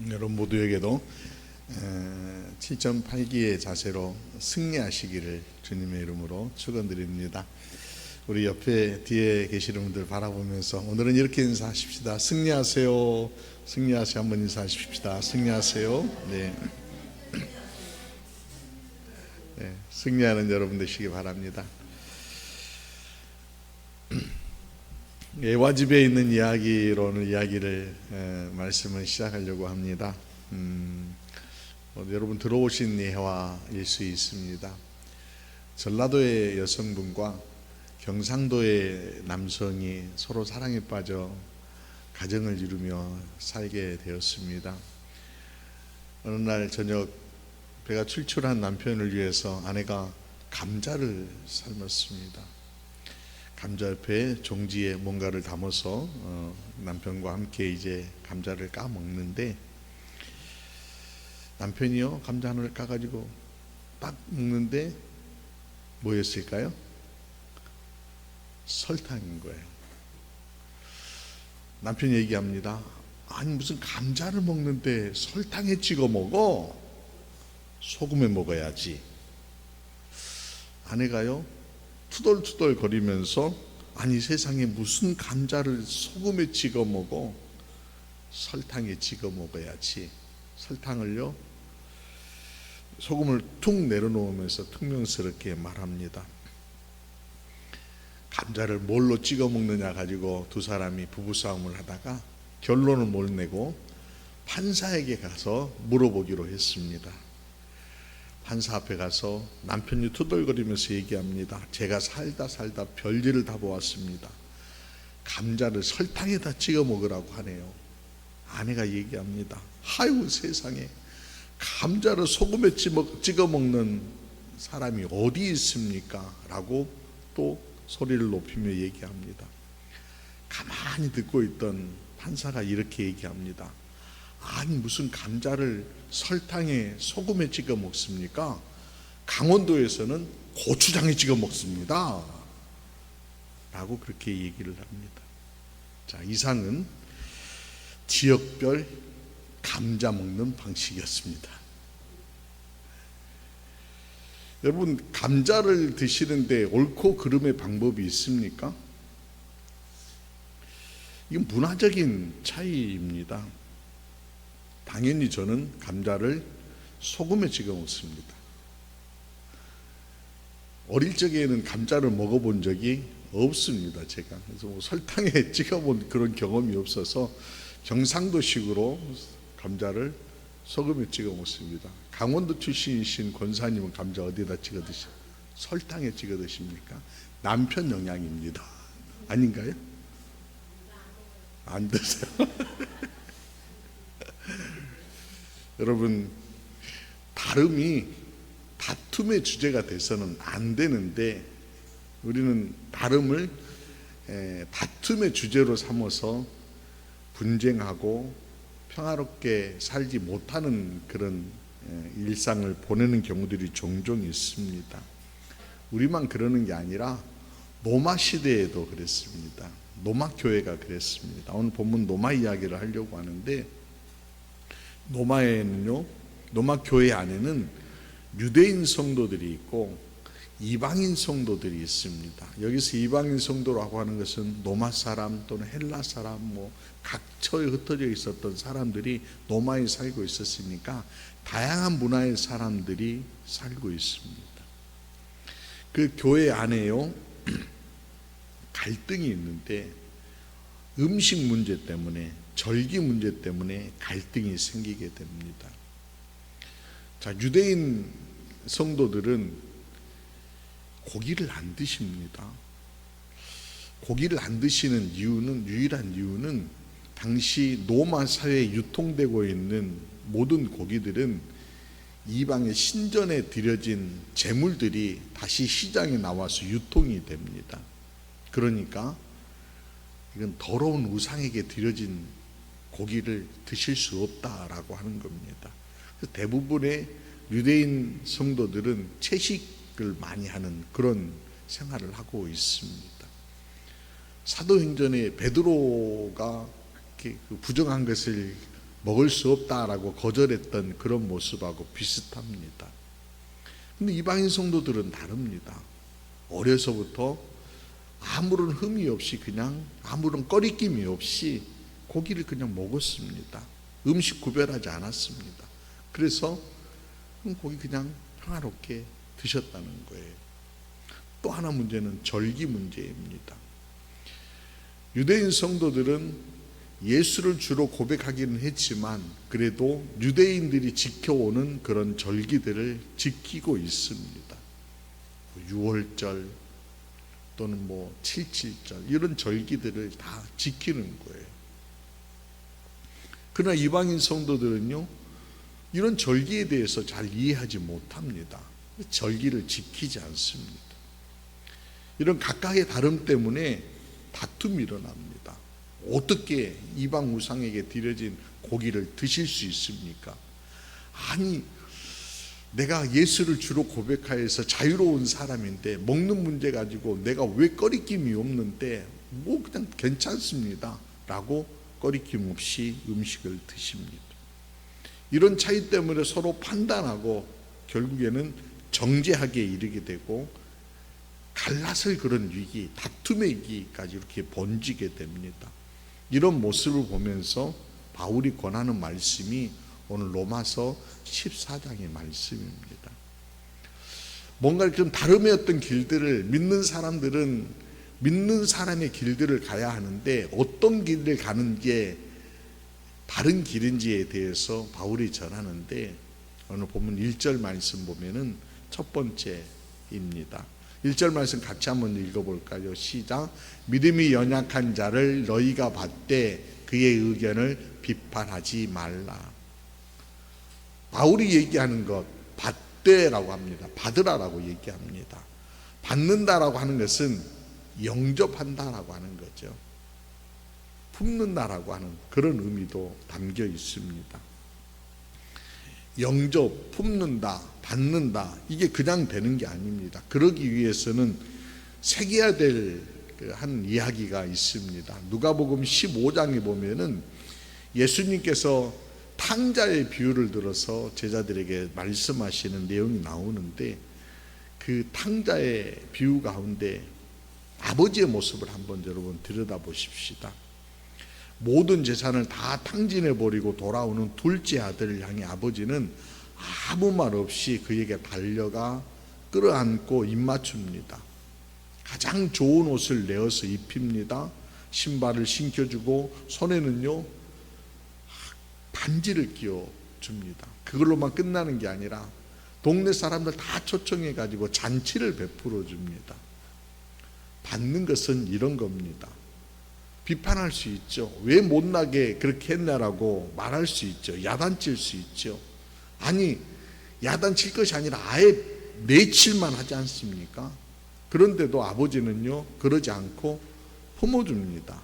여러분 모두에게도 7.8기의 자세로 승리하시기를 주님의 이름으로 축원드립니다. 우리 옆에 뒤에 계시는 분들 바라보면서 오늘은 이렇게 인사하십시다. 승리하세요. 승리하세요. 한번 인사하십시다. 승리하세요. 네. 네, 승리하는 여러분 되시기 바랍니다. 예화집에 있는 이야기로 오늘 이야기를 말씀을 시작하려고 합니다. 여러분 들어오신 예화일 수 있습니다. 전라도의 여성분과 경상도의 남성이 서로 사랑에 빠져 가정을 이루며 살게 되었습니다. 어느 날 저녁 배가 출출한 남편을 위해서 아내가 감자를 삶았습니다. 감자 옆에 종지에 뭔가를 담아서 남편과 함께 이제 감자를 까 먹는데, 남편이요 감자 하나를 까가지고 딱 먹는데 뭐였을까요? 설탕인 거예요. 남편이 얘기합니다. 아니 무슨 감자를 먹는데 설탕에 찍어 먹어? 소금에 먹어야지. 아내가요 투덜투덜 거리면서 아니 세상에 무슨 감자를 소금에 찍어 먹어? 설탕에 찍어 먹어야지. 설탕을요 소금을 툭 내려놓으면서 퉁명스럽게 말합니다. 감자를 뭘로 찍어 먹느냐 가지고 두 사람이 부부싸움을 하다가 결론을 못 내고 판사에게 가서 물어보기로 했습니다. 판사 앞에 가서 남편이 투덜거리면서 얘기합니다. 제가 살다 별일을 다 보았습니다. 감자를 설탕에다 찍어 먹으라고 하네요. 아내가 얘기합니다. 아이고 세상에, 감자를 소금에 찍어 먹는 사람이 어디 있습니까? 라고 또 소리를 높이며 얘기합니다. 가만히 듣고 있던 판사가 이렇게 얘기합니다. 아니 무슨 감자를 설탕에 소금에 찍어 먹습니까? 강원도에서는 고추장에 찍어 먹습니다. 라고 그렇게 얘기를 합니다. 자, 이상은 지역별 감자 먹는 방식이었습니다. 여러분, 감자를 드시는데 옳고 그름의 방법이 있습니까? 이건 문화적인 차이입니다. 당연히 저는 감자를 소금에 찍어 먹습니다. 어릴 적에는 감자를 먹어본 적이 없습니다. 제가 그래서 뭐 설탕에 찍어본 그런 경험이 없어서 경상도식으로 감자를 소금에 찍어 먹습니다. 강원도 출신이신 권사님은 감자 어디다 찍어 드십니까? 설탕에 찍어 드십니까? 남편 영향입니다. 아닌가요? 안 드세요? 여러분, 다름이 다툼의 주제가 돼서는 안 되는데 우리는 다름을 다툼의 주제로 삼아서 분쟁하고 평화롭게 살지 못하는 그런 일상을 보내는 경우들이 종종 있습니다. 우리만 그러는 게 아니라 로마 시대에도 그랬습니다. 로마 교회가 그랬습니다. 오늘 본문 로마 이야기를 하려고 하는데, 로마에는요, 로마 교회 안에는 유대인 성도들이 있고 이방인 성도들이 있습니다. 여기서 이방인 성도라고 하는 것은 로마 사람 또는 헬라 사람, 뭐 각처에 흩어져 있었던 사람들이 로마에 살고 있었으니까 다양한 문화의 사람들이 살고 있습니다. 그 교회 안에요 갈등이 있는데, 음식 문제 때문에, 절기 문제 때문에 갈등이 생기게 됩니다. 자, 유대인 성도들은 고기를 안 드십니다. 고기를 안 드시는 이유는, 유일한 이유는 당시 로마 사회에 유통되고 있는 모든 고기들은 이방의 신전에 드려진 제물들이 다시 시장에 나와서 유통이 됩니다. 그러니까 이건 더러운 우상에게 드려진 고기를 드실 수 없다라고 하는 겁니다. 그래서 대부분의 유대인 성도들은 채식을 많이 하는 그런 생활을 하고 있습니다. 사도행전에 베드로가 부정한 것을 먹을 수 없다라고 거절했던 그런 모습하고 비슷합니다. 근데 이방인 성도들은 다릅니다. 어려서부터 아무런 흠이 없이 그냥 아무런 꺼리낌이 없이 고기를 그냥 먹었습니다. 음식 구별하지 않았습니다. 그래서 고기 그냥 평화롭게 드셨다는 거예요. 또 하나 문제는 절기 문제입니다. 유대인 성도들은 예수를 주로 고백하기는 했지만 그래도 유대인들이 지켜오는 그런 절기들을 지키고 있습니다. 6월절 또는 7.7절 이런 절기들을 다 지키는 거예요. 그러나 이방인 성도들은요, 이런 절기에 대해서 잘 이해하지 못합니다. 절기를 지키지 않습니다. 이런 각각의 다름 때문에 다툼이 일어납니다. 어떻게 이방 우상에게 드려진 고기를 드실 수 있습니까? 아니, 내가 예수를 주로 고백하여서 자유로운 사람인데 먹는 문제 가지고 내가 왜 꺼리낌이 없는데 그냥 괜찮습니다 라고 꺼리낌 없이 음식을 드십니다. 이런 차이 때문에 서로 판단하고 결국에는 정죄하게 이르게 되고 갈라설 그런 위기, 다툼의 위기까지 이렇게 번지게 됩니다. 이런 모습을 보면서 바울이 권하는 말씀이 오늘 로마서 14장의 말씀입니다. 뭔가 좀 다름의 어떤 길들을 믿는 사람들은 믿는 사람의 길들을 가야 하는데 어떤 길을 가는 게 다른 길인지에 대해서 바울이 전하는데 오늘 보면 1절 말씀 보면은 첫 번째입니다. 1절 말씀 같이 한번 읽어볼까요? 시작. 믿음이 연약한 자를 너희가 받되 그의 의견을 비판하지 말라. 바울이 얘기하는 것 받되라고 합니다. 받으라라고 얘기합니다. 받는다라고 하는 것은 영접한다라고 하는 거죠. 품는다라고 하는 그런 의미도 담겨 있습니다. 영접, 품는다, 받는다 이게 그냥 되는 게 아닙니다. 그러기 위해서는 새겨야 될 한 이야기가 있습니다. 누가복음 15장에 보면은 예수님께서 탕자의 비유를 들어서 제자들에게 말씀하시는 내용이 나오는데 그 탕자의 비유 가운데 아버지의 모습을 한번 여러분 들여다보십시다. 모든 재산을 다 탕진해버리고 돌아오는 둘째 아들을 향해 아버지는 아무 말 없이 그에게 달려가 끌어안고 입맞춥니다. 가장 좋은 옷을 내어서 입힙니다. 신발을 신겨주고 손에는요 반지를 끼워줍니다. 그걸로만 끝나는 게 아니라 동네 사람들 다 초청해가지고 잔치를 베풀어 줍니다. 받는 것은 이런 겁니다. 비판할 수 있죠. 왜 못나게 그렇게 했냐라고 말할 수 있죠. 야단칠 수 있죠. 아니, 야단칠 것이 아니라 아예 내칠만 하지 않습니까? 그런데도 아버지는요 그러지 않고 품어줍니다.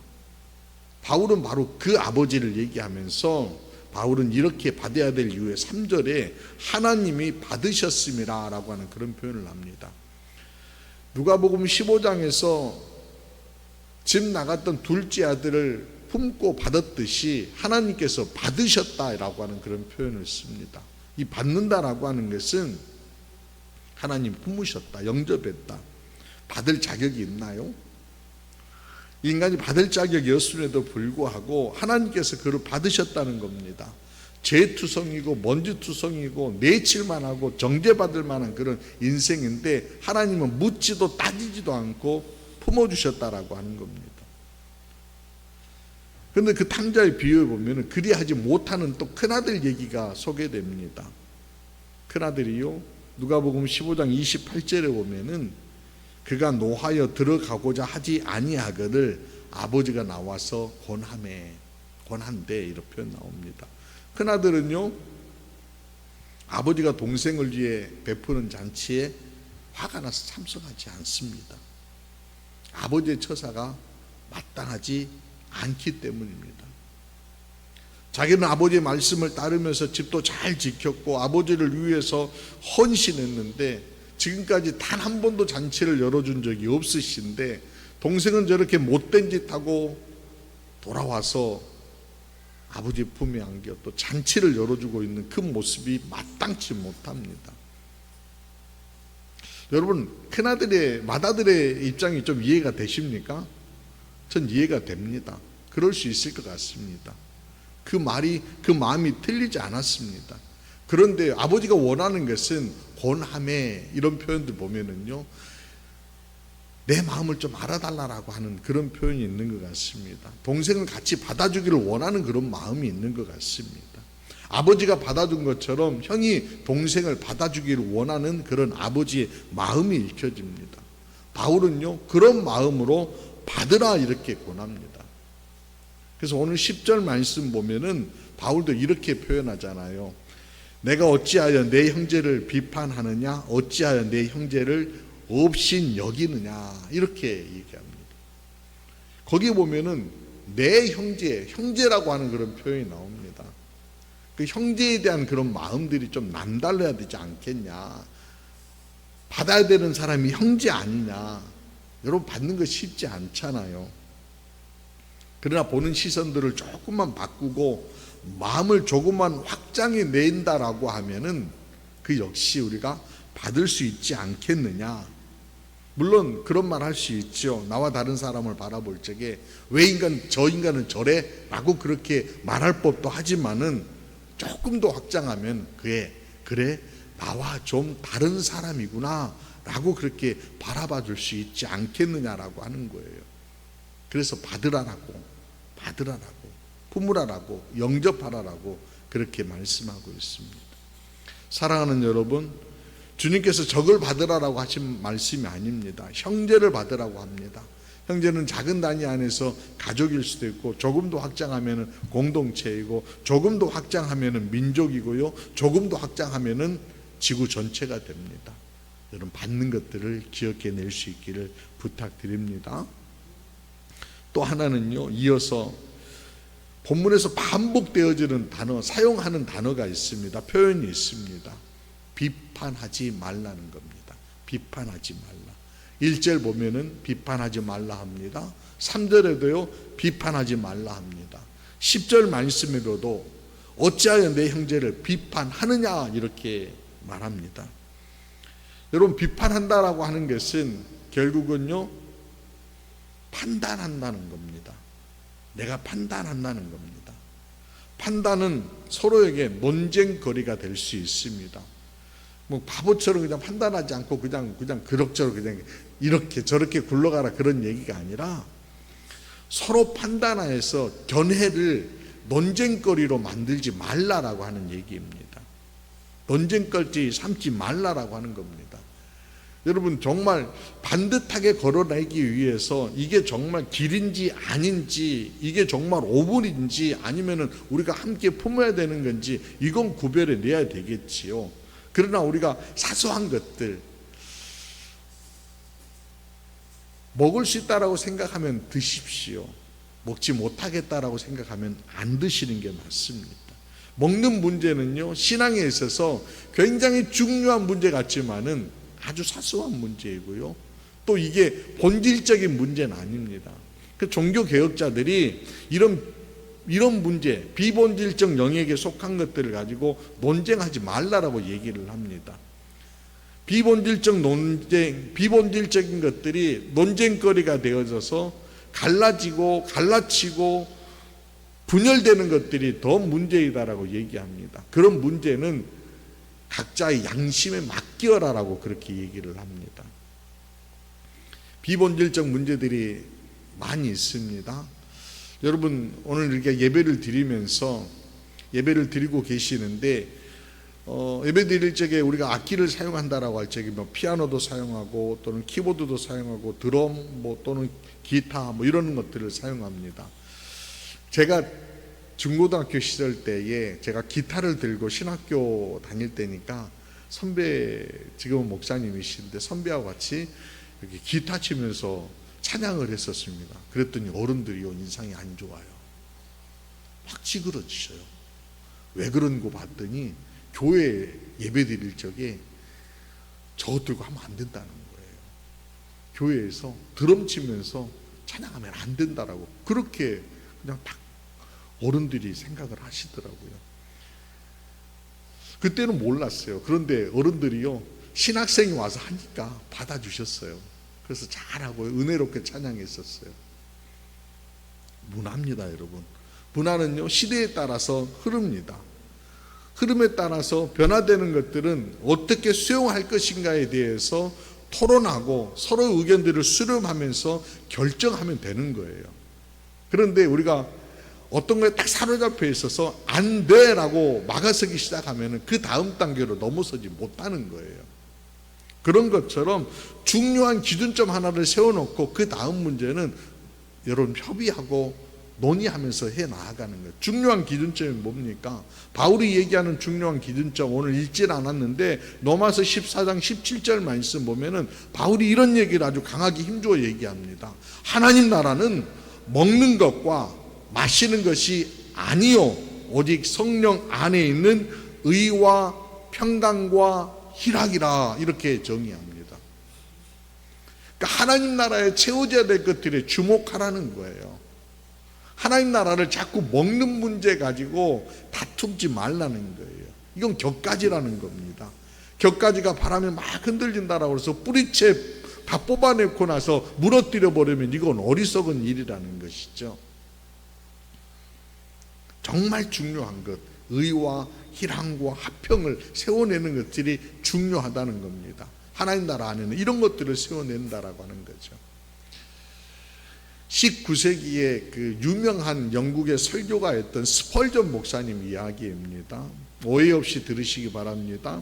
바울은 바로 그 아버지를 얘기하면서 바울은 이렇게 받아야 될 이유에 3절에 하나님이 받으셨음이라 라고 하는 그런 표현을 합니다. 누가복음 15장에서 집 나갔던 둘째 아들을 품고 받았듯이 하나님께서 받으셨다라고 하는 그런 표현을 씁니다. 이 받는다라고 하는 것은 하나님 품으셨다, 영접했다. 받을 자격이 있나요? 인간이 받을 자격이 없음에도 불구하고 하나님께서 그를 받으셨다는 겁니다. 죄투성이고 먼지투성이고 내칠만 하고 정죄받을 만한 그런 인생인데 하나님은 묻지도 따지지도 않고 품어주셨다라고 하는 겁니다. 그런데 그 탕자의 비유에 보면 그리하지 못하는 또 큰아들 얘기가 소개됩니다. 큰아들이요 누가복음 15장 28절에 보면은 그가 노하여 들어가고자 하지 아니하거늘 아버지가 나와서 권한대 이런 표현 나옵니다. 큰아들은요 아버지가 동생을 위해 베푸는 잔치에 화가 나서 참석하지 않습니다. 아버지의 처사가 마땅하지 않기 때문입니다. 자기는 아버지의 말씀을 따르면서 집도 잘 지켰고 아버지를 위해서 헌신했는데 지금까지 단 한 번도 잔치를 열어준 적이 없으신데 동생은 저렇게 못된 짓 하고 돌아와서 아버지 품에 안겨 또 잔치를 열어주고 있는 그 모습이 마땅치 못합니다. 여러분, 큰아들의 맏아들의 입장이 좀 이해가 되십니까? 전 이해가 됩니다. 그럴 수 있을 것 같습니다. 그 마음이 틀리지 않았습니다. 그런데 아버지가 원하는 것은 권함에 이런 표현들 보면은요, 내 마음을 좀 알아달라고 하는 그런 표현이 있는 것 같습니다. 동생을 같이 받아주기를 원하는 그런 마음이 있는 것 같습니다. 아버지가 받아준 것처럼 형이 동생을 받아주기를 원하는 그런 아버지의 마음이 읽혀집니다. 바울은요, 그런 마음으로 받으라 이렇게 권합니다. 그래서 오늘 10절 말씀 보면은 바울도 이렇게 표현하잖아요. 내가 어찌하여 내 형제를 비판하느냐, 어찌하여 내 형제를 없인 여기느냐, 이렇게 얘기합니다. 거기 보면은 내 형제라고 하는 그런 표현이 나옵니다. 그 형제에 대한 그런 마음들이 좀 남달라야 되지 않겠냐. 받아야 되는 사람이 형제 아니냐. 여러분, 받는 거 쉽지 않잖아요. 그러나 보는 시선들을 조금만 바꾸고 마음을 조금만 확장해 낸다라고 하면은 그 역시 우리가 받을 수 있지 않겠느냐. 물론 그런 말 할 수 있죠. 나와 다른 사람을 바라볼 적에 왜 저 인간은 저래? 라고 그렇게 말할 법도 하지만은 조금 더 확장하면 그래 나와 좀 다른 사람이구나 라고 그렇게 바라봐 줄 수 있지 않겠느냐라고 하는 거예요. 그래서 받으라라고 품으라라고 영접하라라고 그렇게 말씀하고 있습니다. 사랑하는 여러분, 주님께서 적을 받으라라고 하신 말씀이 아닙니다. 형제를 받으라고 합니다. 형제는 작은 단위 안에서 가족일 수도 있고, 조금 더 확장하면 공동체이고, 조금 더 확장하면 민족이고요, 조금 더 확장하면 지구 전체가 됩니다. 여러분, 받는 것들을 기억해낼 수 있기를 부탁드립니다. 또 하나는요, 이어서 본문에서 반복되어지는 단어, 사용하는 단어가 있습니다. 표현이 있습니다. 비판하지 말라는 겁니다. 비판하지 말라. 1절 보면은 비판하지 말라 합니다. 3절에도요 비판하지 말라 합니다. 10절 말씀에도 어찌하여 내 형제를 비판하느냐 이렇게 말합니다. 여러분, 비판한다라고 하는 것은 결국은요 판단한다는 겁니다. 내가 판단한다는 겁니다. 판단은 서로에게 논쟁거리가 될 수 있습니다. 뭐 바보처럼 그냥 판단하지 않고 그냥 그럭저럭 그냥 이렇게 저렇게 굴러가라 그런 얘기가 아니라 서로 판단하여서 견해를 논쟁거리로 만들지 말라라고 하는 얘기입니다. 논쟁거리 삼지 말라라고 하는 겁니다. 여러분, 정말 반듯하게 걸어내기 위해서 이게 정말 길인지 아닌지, 이게 정말 오분인지 아니면은 우리가 함께 품어야 되는 건지 이건 구별해 내야 되겠지요. 그러나 우리가 사소한 것들 먹을 수 있다라고 생각하면 드십시오. 먹지 못하겠다라고 생각하면 안 드시는 게 맞습니다. 먹는 문제는요, 신앙에 있어서 굉장히 중요한 문제 같지만은 아주 사소한 문제이고요, 또 이게 본질적인 문제는 아닙니다. 그 종교 개혁자들이 이런 문제, 비본질적 영역에 속한 것들을 가지고 논쟁하지 말라라고 얘기를 합니다. 비본질적인 것들이 논쟁거리가 되어져서 갈라치고 분열되는 것들이 더 문제이다라고 얘기합니다. 그런 문제는 각자의 양심에 맡겨라라고 그렇게 얘기를 합니다. 비본질적 문제들이 많이 있습니다. 여러분, 오늘 이렇게 예배를 드리고 계시는데 예배 드릴 적에 우리가 악기를 사용한다라고 할 적에 뭐 피아노도 사용하고 또는 키보드도 사용하고 드럼 또는 기타 이런 것들을 사용합니다. 제가 중고등학교 시절 때에 제가 기타를 들고 신학교 다닐 때니까 선배, 지금은 목사님이신데 선배하고 같이 이렇게 기타 치면서 찬양을 했었습니다. 그랬더니 어른들이요, 인상이 안 좋아요. 확 찌그러지셔요. 왜 그런고 봤더니 교회 예배 드릴 적에 저것 들고 하면 안 된다는 거예요. 교회에서 드럼 치면서 찬양하면 안 된다라고 그렇게 그냥 딱 어른들이 생각을 하시더라고요. 그때는 몰랐어요. 그런데 어른들이요, 신학생이 와서 하니까 받아주셨어요. 그래서 잘하고 은혜롭게 찬양했었어요. 문화입니다, 여러분. 문화는요, 시대에 따라서 흐릅니다. 흐름에 따라서 변화되는 것들은 어떻게 수용할 것인가에 대해서 토론하고 서로 의견들을 수렴하면서 결정하면 되는 거예요. 그런데 우리가 어떤 거에 딱 사로잡혀 있어서 안 돼라고 막아서기 시작하면 그 다음 단계로 넘어서지 못하는 거예요. 그런 것처럼 중요한 기준점 하나를 세워놓고 그 다음 문제는 여러분 협의하고 논의하면서 해 나아가는 거예요. 중요한 기준점이 뭡니까? 바울이 얘기하는 중요한 기준점, 오늘 읽질 않았는데 로마서 14장 17절 말씀 보면은 바울이 이런 얘기를 아주 강하게 힘주어 얘기합니다. 하나님 나라는 먹는 것과 마시는 것이 아니요 오직 성령 안에 있는 의와 평강과 희락이라, 이렇게 정의합니다. 그러니까 하나님 나라에 채워져야 될 것들에 주목하라는 거예요. 하나님 나라를 자꾸 먹는 문제 가지고 다투지 말라는 거예요. 이건 격가지라는 겁니다. 격가지가 바람에 막 흔들린다라고 해서 뿌리채 다 뽑아내고 나서 무너뜨려 버리면 이건 어리석은 일이라는 것이죠. 정말 중요한 것, 의와 희랑과 화평을 세워내는 것들이 중요하다는 겁니다. 하나님 나라 안에는 이런 것들을 세워낸다라고 하는 거죠. 19세기에 그 유명한 영국의 설교가였던 스펄전 목사님 이야기입니다. 오해 없이 들으시기 바랍니다.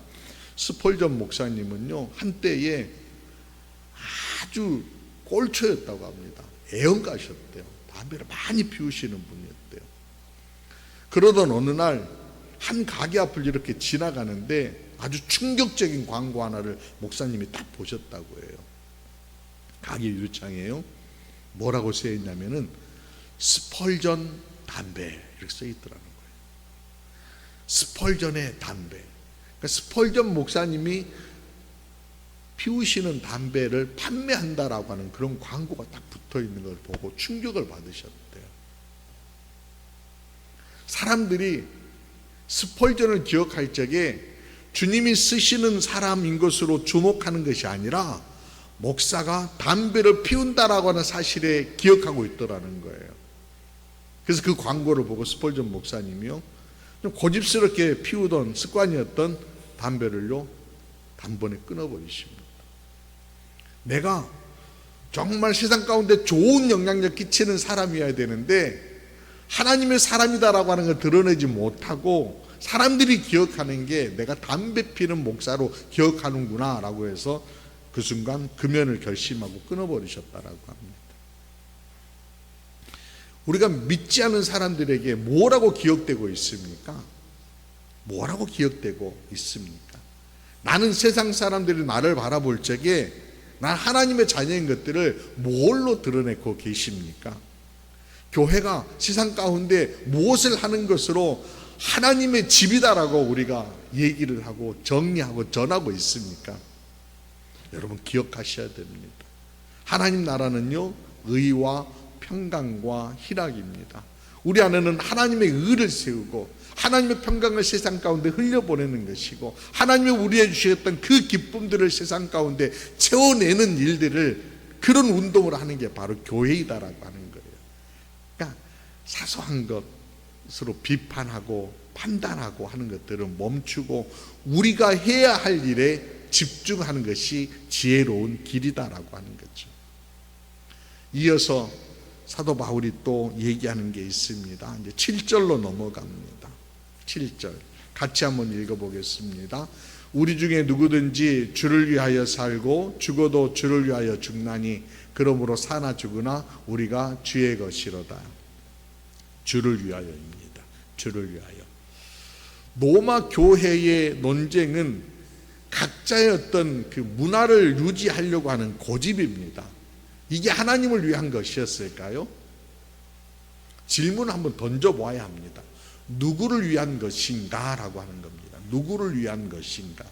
스펄전 목사님은요, 한때에 아주 꼴초였다고 합니다. 애언가셨대요. 담배를 많이 피우시는 분이었대요. 그러던 어느 날 한 가게 앞을 이렇게 지나가는데 아주 충격적인 광고 하나를 목사님이 딱 보셨다고 해요. 가게 유리창이에요. 뭐라고 쓰여 있냐면은 스펄전 담배 이렇게 써 있더라는 거예요. 스펄전의 담배. 그러니까 스펄전 목사님이 피우시는 담배를 판매한다라고 하는 그런 광고가 딱 붙어 있는 걸 보고 충격을 받으셨대요. 사람들이 스펄전을 기억할 적에 주님이 쓰시는 사람인 것으로 주목하는 것이 아니라 목사가 담배를 피운다라고 하는 사실에 기억하고 있더라는 거예요. 그래서 그 광고를 보고 스펄전 목사님이요, 좀 고집스럽게 피우던 습관이었던 담배를요 단번에 끊어버리십니다. 내가 정말 세상 가운데 좋은 영향력 끼치는 사람이어야 되는데 하나님의 사람이다라고 하는 걸 드러내지 못하고 사람들이 기억하는 게 내가 담배 피는 목사로 기억하는구나 라고 해서 그 순간 금연을 결심하고 끊어버리셨다라고 합니다. 우리가 믿지 않은 사람들에게 뭐라고 기억되고 있습니까? 뭐라고 기억되고 있습니까? 나는 세상 사람들이 나를 바라볼 적에 난 하나님의 자녀인 것들을 뭘로 드러내고 계십니까? 교회가 세상 가운데 무엇을 하는 것으로 하나님의 집이다라고 우리가 얘기를 하고 정리하고 전하고 있습니까? 여러분 기억하셔야 됩니다. 하나님 나라는요 의와 평강과 희락입니다. 우리 안에는 하나님의 의를 세우고 하나님의 평강을 세상 가운데 흘려보내는 것이고 하나님이 우리에게 주셨던 그 기쁨들을 세상 가운데 채워내는 일들을, 그런 운동을 하는 게 바로 교회이다라고 하는 거예요. 그러니까 사소한 것으로 비판하고 판단하고 하는 것들은 멈추고 우리가 해야 할 일에 집중하는 것이 지혜로운 길이다라고 하는 거죠. 이어서 사도 바울이 또 얘기하는 게 있습니다. 이제 7절로 넘어갑니다. 7절 같이 한번 읽어보겠습니다. 우리 중에 누구든지 주를 위하여 살고 죽어도 주를 위하여 죽나니 그러므로 사나 죽으나 우리가 주의 것이로다. 주를 위하여입니다. 주를 위하여. 로마 교회의 논쟁은 각자의 어떤 그 문화를 유지하려고 하는 고집입니다. 이게 하나님을 위한 것이었을까요? 질문을 한번 던져보아야 합니다. 누구를 위한 것인가? 라고 하는 겁니다. 누구를 위한 것인가?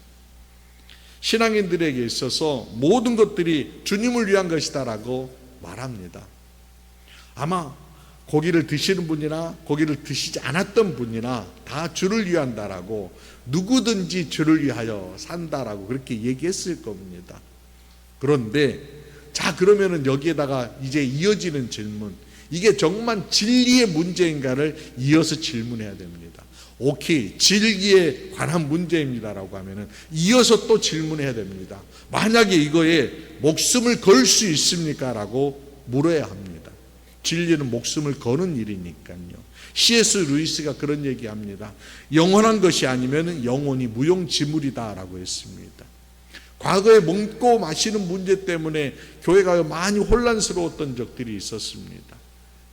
신앙인들에게 있어서 모든 것들이 주님을 위한 것이다 라고 말합니다. 아마 고기를 드시는 분이나 고기를 드시지 않았던 분이나 다 주를 위한다라고, 누구든지 주를 위하여 산다라고 그렇게 얘기했을 겁니다. 그런데 자, 그러면은 여기에다가 이제 이어지는 질문, 이게 정말 진리의 문제인가를 이어서 질문해야 됩니다. 오케이, 진리에 관한 문제입니다라고 하면은 이어서 또 질문해야 됩니다. 만약에 이거에 목숨을 걸 수 있습니까? 라고 물어야 합니다. 진리는 목숨을 거는 일이니까요. C.S. 루이스가 그런 얘기합니다. 영원한 것이 아니면 영원히 무용지물이다 라고 했습니다. 과거에 먹고 마시는 문제 때문에 교회가 많이 혼란스러웠던 적들이 있었습니다.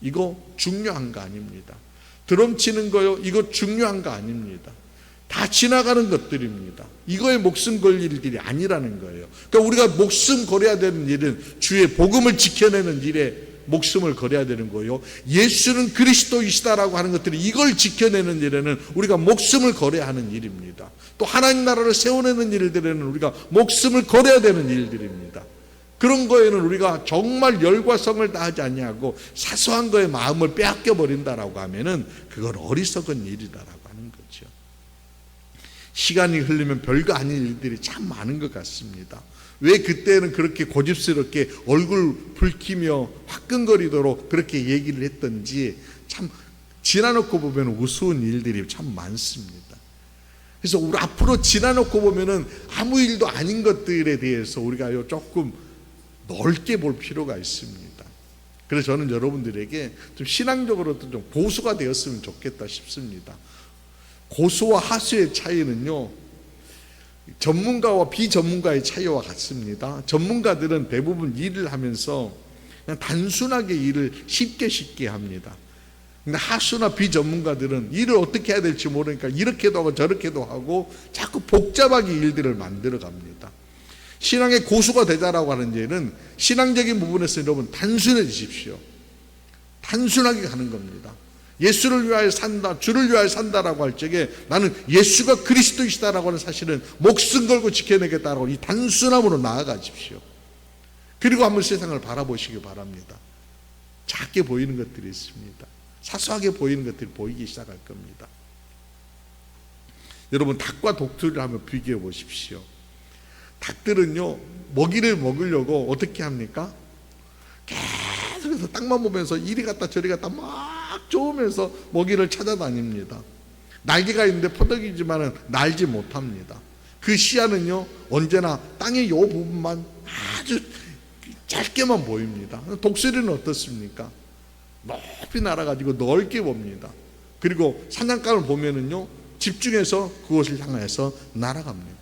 이거 중요한 거 아닙니다. 드럼 치는 거요, 이거 중요한 거 아닙니다. 다 지나가는 것들입니다. 이거에 목숨 걸 일들이 아니라는 거예요. 그러니까 우리가 목숨 걸어야 되는 일은 주의 복음을 지켜내는 일에 목숨을 걸어야 되는 거예요. 예수는 그리스도이시다라고 하는 것들이, 이걸 지켜내는 일에는 우리가 목숨을 걸어야 하는 일입니다. 또 하나님 나라를 세워내는 일들에는 우리가 목숨을 걸어야 되는 일들입니다. 그런 거에는 우리가 정말 열과 성을 다하지 않냐고 사소한 거에 마음을 빼앗겨 버린다라고 하면은 그건 어리석은 일이다라고 하는 거죠. 시간이 흘리면 별거 아닌 일들이 참 많은 것 같습니다. 왜 그때는 그렇게 고집스럽게 얼굴 붉히며 화끈거리도록 그렇게 얘기를 했던지 참 지나놓고 보면 우스운 일들이 참 많습니다. 그래서 우리 앞으로 지나놓고 보면은 아무 일도 아닌 것들에 대해서 우리가 조금 넓게 볼 필요가 있습니다. 그래서 저는 여러분들에게 좀 신앙적으로도 좀 고수가 되었으면 좋겠다 싶습니다. 고수와 하수의 차이는요, 전문가와 비전문가의 차이와 같습니다. 전문가들은 대부분 일을 하면서 그냥 단순하게 일을 쉽게 합니다. 근데 하수나 비전문가들은 일을 어떻게 해야 될지 모르니까 이렇게도 하고 저렇게도 하고 자꾸 복잡하게 일들을 만들어 갑니다. 신앙의 고수가 되자라고 하는 예는 신앙적인 부분에서 여러분 단순해지십시오. 단순하게 가는 겁니다. 예수를 위하여 산다, 주를 위하여 산다라고 할 적에 나는 예수가 그리스도이시다라고 하는 사실은 목숨 걸고 지켜내겠다라고 이 단순함으로 나아가십시오. 그리고 한번 세상을 바라보시기 바랍니다. 작게 보이는 것들이 있습니다. 사소하게 보이는 것들이 보이기 시작할 겁니다. 여러분, 닭과 독수리를 한번 비교해 보십시오. 닭들은요, 먹이를 먹으려고 어떻게 합니까? 계속해서 땅만 보면서 이리 갔다 저리 갔다 막 쪼으면서 먹이를 찾아다닙니다. 날개가 있는데 포덕이지만은 날지 못합니다. 그 시야는요, 언제나 땅의 요 부분만 아주 짧게만 보입니다. 독수리는 어떻습니까? 높이 날아가지고 넓게 봅니다. 그리고 사냥감을 보면은요, 집중해서 그곳을 향해서 날아갑니다.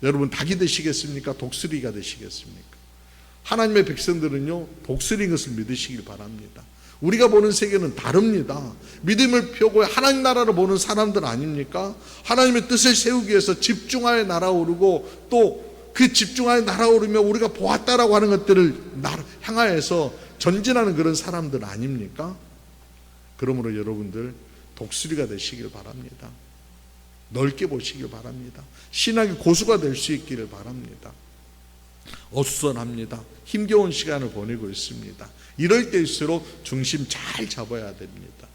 여러분, 닭이 되시겠습니까? 독수리가 되시겠습니까? 하나님의 백성들은요, 독수리인 것을 믿으시길 바랍니다. 우리가 보는 세계는 다릅니다. 믿음을 펴고 하나님 나라를 보는 사람들 아닙니까? 하나님의 뜻을 세우기 위해서 집중하여 날아오르고 또 그 집중하여 날아오르며 우리가 보았다라고 하는 것들을 향하여서 전진하는 그런 사람들 아닙니까? 그러므로 여러분들 독수리가 되시길 바랍니다. 넓게 보시길 바랍니다. 신학의 고수가 될 수 있기를 바랍니다. 어수선합니다. 힘겨운 시간을 보내고 있습니다. 이럴 때일수록 중심 잘 잡아야 됩니다.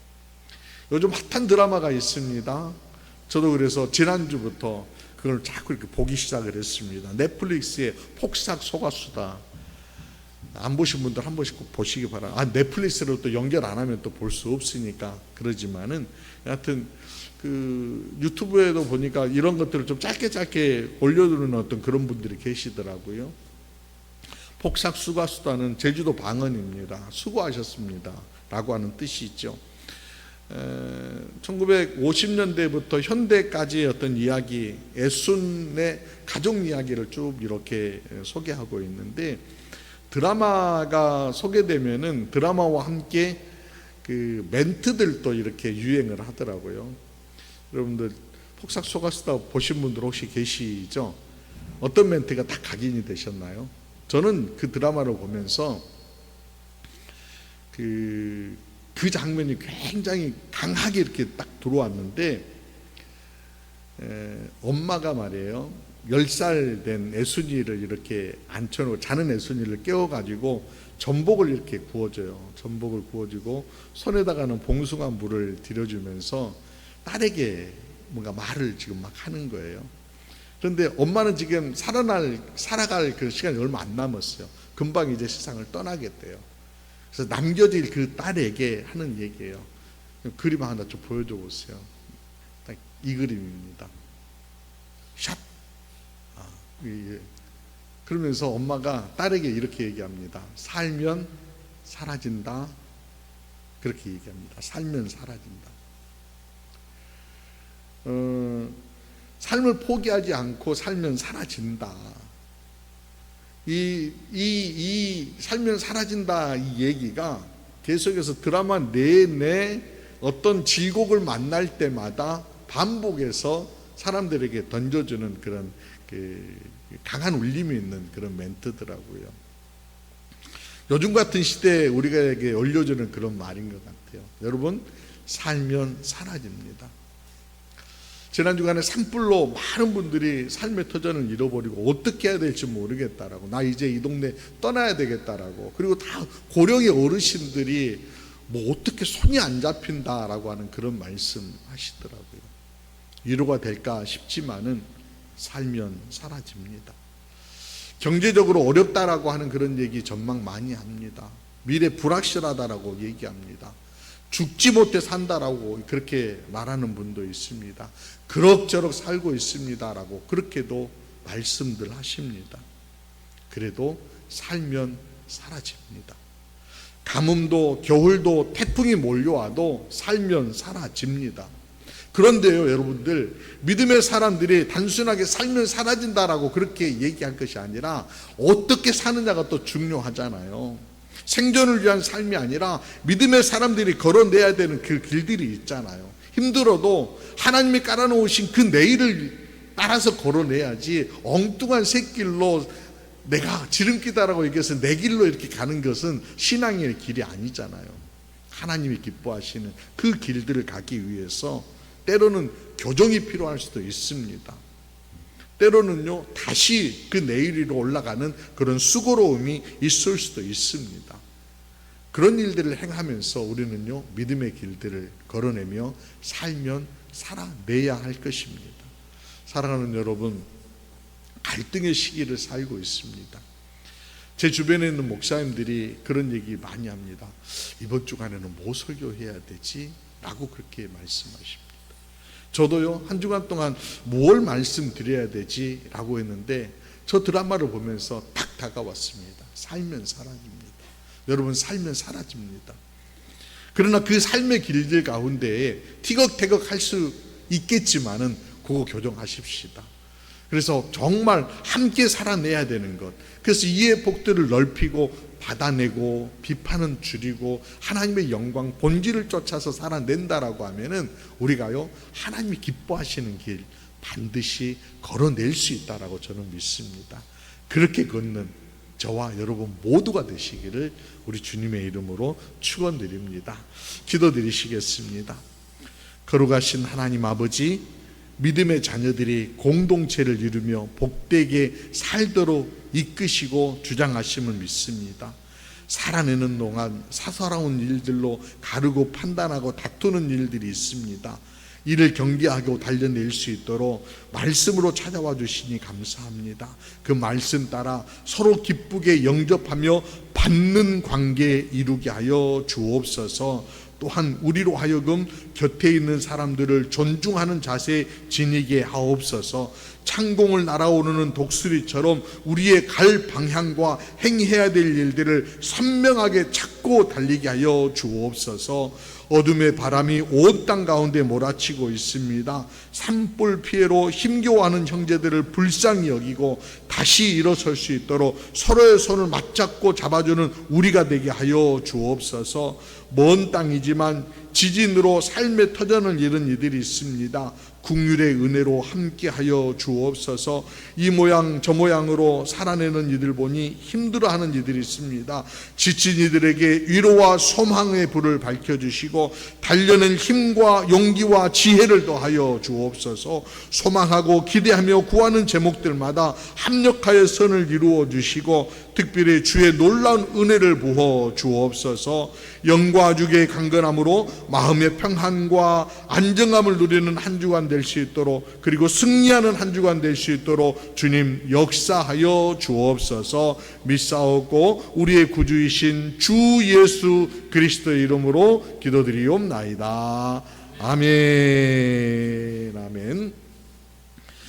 요즘 핫한 드라마가 있습니다. 저도 그래서 지난주부터 그걸 자꾸 이렇게 보기 시작을 했습니다. 넷플릭스의 폭삭 속았수다. 안 보신 분들 한 번씩 꼭 보시기 바랍니다. 넷플릭스로 또 연결 안 하면 또 볼 수 없으니까 그러지만은 여하튼 그 유튜브에도 보니까 이런 것들을 좀 짧게 올려두는 어떤 그런 분들이 계시더라고요. 폭삭 수고하수다는 제주도 방언입니다. 수고하셨습니다 라고 하는 뜻이 있죠. 1950년대부터 현대까지의 어떤 이야기, 애순의 가족 이야기를 쭉 이렇게 소개하고 있는데, 드라마가 소개되면은 드라마와 함께 그 멘트들도 이렇게 유행을 하더라고요. 여러분들 폭삭 속았수다 보신 분들 혹시 계시죠? 어떤 멘트가 다 각인이 되셨나요? 저는 그 드라마를 보면서 그 장면이 굉장히 강하게 이렇게 딱 들어왔는데, 엄마가 말이에요, 10살 된 애순이를 이렇게 앉혀놓고 자는 애순이를 깨워가지고 전복을 이렇게 구워줘요. 전복을 구워주고 손에다가는 봉숭아 물을 들여주면서 딸에게 뭔가 말을 지금 막 하는 거예요. 그런데 엄마는 지금 살아갈 그 시간이 얼마 안 남았어요. 금방 이제 세상을 떠나겠대요. 그래서 남겨질 그 딸에게 하는 얘기예요. 그림 하나 좀 보여줘 보세요. 딱 이 그림입니다. 샷. 그러면서 엄마가 딸에게 이렇게 얘기합니다. 살면 사라진다. 그렇게 얘기합니다. 살면 사라진다. 삶을 포기하지 않고 살면 사라진다. 이 살면 사라진다 이 얘기가 계속해서 드라마 내내 어떤 질곡을 만날 때마다 반복해서 사람들에게 던져주는 그런 강한 울림이 있는 그런 멘트더라고요. 요즘 같은 시대에 우리에게 올려주는 그런 말인 것 같아요. 여러분, 살면 사라집니다. 지난 주간에 산불로 많은 분들이 삶의 터전을 잃어버리고 어떻게 해야 될지 모르겠다라고, 나 이제 이 동네 떠나야 되겠다라고, 그리고 다 고령의 어르신들이 뭐 어떻게 손이 안 잡힌다라고 하는 그런 말씀 하시더라고요. 위로가 될까 싶지만은 살면 사라집니다. 경제적으로 어렵다라고 하는 그런 얘기 전망 많이 합니다. 미래 불확실하다라고 얘기합니다. 죽지 못해 산다라고 그렇게 말하는 분도 있습니다. 그럭저럭 살고 있습니다라고 그렇게도 말씀들 하십니다. 그래도 살면 사라집니다. 가뭄도 겨울도 태풍이 몰려와도 살면 사라집니다. 그런데요, 여러분들, 믿음의 사람들이 단순하게 살면 사라진다라고 그렇게 얘기할 것이 아니라 어떻게 사느냐가 또 중요하잖아요. 생존을 위한 삶이 아니라 믿음의 사람들이 걸어내야 되는 그 길들이 있잖아요. 힘들어도 하나님이 깔아놓으신 그 내일을 따라서 걸어내야지, 엉뚱한 샛길로 내가 지름길다라고 얘기해서 내 길로 이렇게 가는 것은 신앙의 길이 아니잖아요. 하나님이 기뻐하시는 그 길들을 가기 위해서 때로는 교정이 필요할 수도 있습니다. 때로는요, 다시 그 내일 위로 올라가는 그런 수고로움이 있을 수도 있습니다. 그런 일들을 행하면서 우리는요, 믿음의 길들을 걸어내며 살면 살아내야 할 것입니다. 사랑하는 여러분, 갈등의 시기를 살고 있습니다. 제 주변에 있는 목사님들이 그런 얘기 많이 합니다. 이번 주간에는 뭐 설교해야 되지? 라고 그렇게 말씀하십니다. 저도요, 한 주간 동안 뭘 말씀드려야 되지? 라고 했는데 저 드라마를 보면서 딱 다가왔습니다. 살면 사라집니다. 여러분, 살면 사라집니다. 그러나 그 삶의 길들 가운데에 티격태격 할 수 있겠지만은 그거 교정하십시다. 그래서 정말 함께 살아내야 되는 것, 그래서 이해 폭들을 넓히고 받아내고 비판은 줄이고 하나님의 영광 본질을 쫓아서 살아낸다라고 하면은 우리가요, 하나님이 기뻐하시는 길 반드시 걸어낼 수 있다라고 저는 믿습니다. 그렇게 걷는 저와 여러분 모두가 되시기를 우리 주님의 이름으로 축원드립니다. 기도드리시겠습니다. 거룩하신 하나님 아버지, 믿음의 자녀들이 공동체를 이루며 복되게 살도록 이끄시고 주장하심을 믿습니다. 살아내는 동안 사사로운 일들로 가르고 판단하고 다투는 일들이 있습니다. 이를 경계하고 달려낼 수 있도록 말씀으로 찾아와 주시니 감사합니다. 그 말씀 따라 서로 기쁘게 영접하며 받는 관계 이루게 하여 주옵소서. 또한 우리로 하여금 곁에 있는 사람들을 존중하는 자세에 지니게 하옵소서. 창공을 날아오르는 독수리처럼 우리의 갈 방향과 행해야 될 일들을 선명하게 찾고 달리게 하여 주옵소서. 어둠의 바람이 온 땅 가운데 몰아치고 있습니다. 산불 피해로 힘겨워하는 형제들을 불쌍히 여기고 다시 일어설 수 있도록 서로의 손을 맞잡고 잡아주는 우리가 되게 하여 주옵소서. 먼 땅이지만 지진으로 삶의 터전을 잃은 이들이 있습니다. 긍휼의 은혜로 함께하여 주옵소서. 이 모양 저 모양으로 살아내는 이들 보니 힘들어하는 이들이 있습니다. 지친 이들에게 위로와 소망의 불을 밝혀주시고 달려낼 힘과 용기와 지혜를 더하여 주옵소서. 소망하고 기대하며 구하는 제목들마다 합력하여 선을 이루어 주시고 특별히 주의 놀라운 은혜를 부어 주옵소서. 영과 죽의 강건함으로 마음의 평안과 안정감을 누리는 한 주간 될 수 있도록, 그리고 승리하는 한 주간 될 수 있도록 주님 역사하여 주옵소서. 믿사옵고 우리의 구주이신 주 예수 그리스도의 이름으로 기도드리옵나이다. 아멘. 아멘.